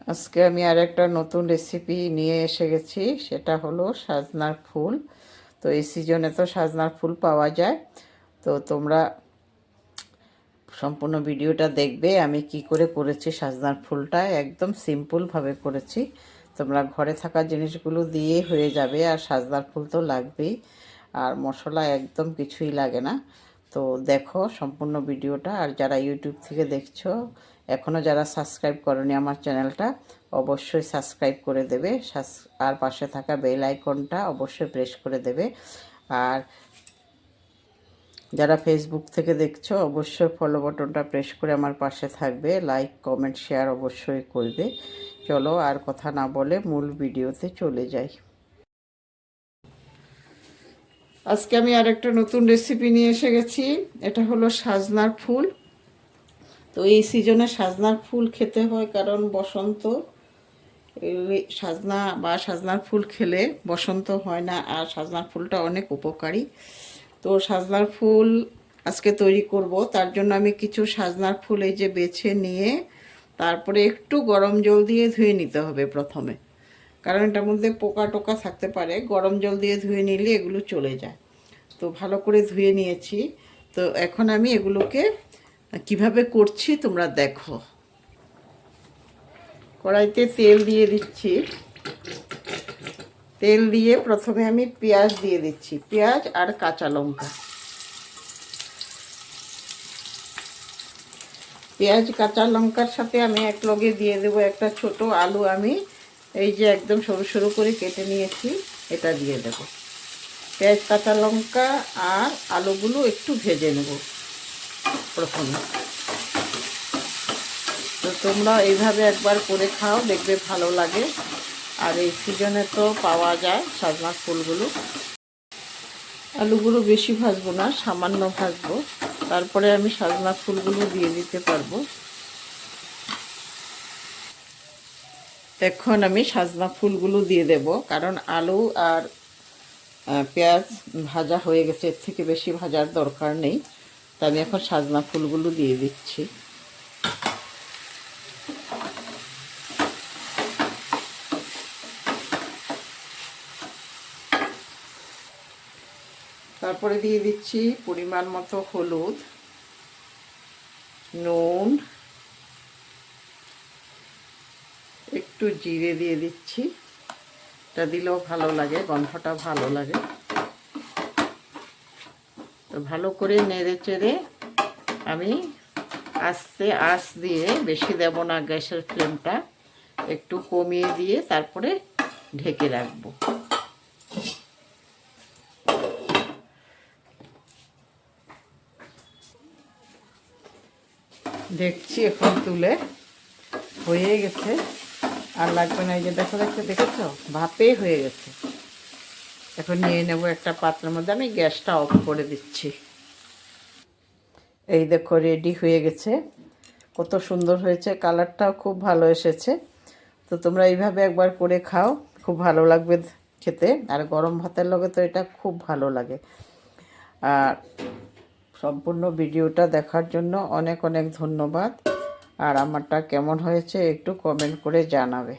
আজকে আমি আর একটা নতুন রেসিপি নিয়ে এসে গেছি, সেটা হলো সাজনার ফুল। তো এই সিজনে তো সাজনার ফুল পাওয়া যায়। তো তোমরা সম্পূর্ণ ভিডিওটা দেখবে আমি কি করে করেছি। সাজনার ফুলটা একদম সিম্পলভাবে করেছি। তোমরা ঘরে থাকা জিনিসগুলো দিয়ে হয়ে যাবে, আর সাজনার ফুল তো লাগবেই, আর মশলা একদম কিছুই লাগে না। তো দেখো সম্পূর্ণ ভিডিওটা। আর যারা ইউটিউব থেকে দেখছো, এখনও যারা সাবস্ক্রাইব করনি আমার চ্যানেলটা, অবশ্যই সাবস্ক্রাইব করে দেবে। আর পাশে থাকা বেল আইকনটা অবশ্যই প্রেস করে দেবে। আর যারা ফেসবুক থেকে দেখছো, অবশ্যই ফলো বাটনটা প্রেস করে আমার পাশে থাকবে। লাইক কমেন্ট শেয়ার অবশ্যই করবে। চলো আর কথা না বলে মূল ভিডিওতে চলে যাই। আজকে আমি আরেকটা নতুন রেসিপি নিয়ে এসে গেছি। এটা হলো সাজনার ফুল। তো এই সিজনে সাজনার ফুল খেতে হয়, কারণ বসন্ত। সাজনার ফুল খেলে বসন্ত হয় না, আর সাজনার ফুলটা অনেক উপকারী। তো সাজনার ফুল আজকে তৈরি করব। তার জন্য আমি কিছু সাজনার ফুল এই যে বেছে নিয়ে তারপরে একটু গরম জল দিয়ে ধুয়ে নিতে হবে প্রথমে, কারণ এটার মধ্যে পোকা টোকা থাকতে পারে। গরম জল দিয়ে ধুয়ে নিলে এগুলো চলে যায়। তো ভালো করে ধুয়ে নিয়েছি। তো এখন আমি এগুলোকে কিভাবে করছি তোমরা দেখো। কড়াইতে তেল দিয়ে দিচ্ছি। তেল দিয়ে প্রথমে আমি পেঁয়াজ দিয়ে দিচ্ছি, পেঁয়াজ আর কাঁচা লঙ্কা। পেঁয়াজ কাঁচা লঙ্কার সাথে আমি এক লগে দিয়ে দেবো একটা ছোট আলু। আমি এই যে একদম সরু সরু করে কেটে নিয়েছি, এটা দিয়ে দেব। পেঁয়াজ কাঁচা লঙ্কা আর আলুগুলো একটু ভেজে নেব প্রথমে। তো তোমরা এইভাবে একবার করে খাও, দেখবে ভালো লাগে। আর এই সিজনে তো পাওয়া যায় সাজনার ফুলগুলো। আলুগুলো বেশি ভাজবো না, সামান্য ভাজবো, তারপরে আমি সাজনা ফুলগুলো দিয়ে দিতে পারবো। এখন আমি সাজনা ফুলগুলো দিয়ে দেব, কারণ আলু আর পেঁয়াজ ভাজা হয়ে গেছে, এর থেকে বেশি ভাজার দরকার নেই। তা আমি এখন সাজনা ফুলগুলো দিয়ে দিচ্ছি। তারপরে দিয়ে দিচ্ছি পরিমাণ মতো হলুদ, নুন, একটু জিরে দিয়ে দিচ্ছি। এটা দিলেও ভালো লাগে, গন্ধটা ভালো লাগে। তো ভালো করে নেড়ে চেড়ে আমি আস্তে আঁচ দিয়ে, বেশি দেব না, গ্যাসের ফ্লেমটা একটু কমিয়ে দিয়ে তারপরে ঢেকে রাখবো। দেখছি এখন তুলে হয়ে গেছে, আর লাগবে না। এই যে দেখো, দেখেছো ভাপে হয়ে গেছে। এখন নিয়ে নেব একটা পাত্রের মধ্যে। আমি গ্যাসটা অফ করে দিচ্ছি। এই দেখো রেডি হয়ে গেছে। কত সুন্দর হয়েছে, কালারটাও খুব ভালো এসেছে। তো তোমরা এইভাবে একবার করে খাও, খুব ভালো লাগবে খেতে। আর গরম ভাতের লগে তো এটা খুব ভালো লাগে। আর সম্পূর্ণ ভিডিওটা দেখার জন্য অনেক অনেক ধন্যবাদ। আর আমারটা কেমন হয়েছে একটু কমেন্ট করে জানাবে।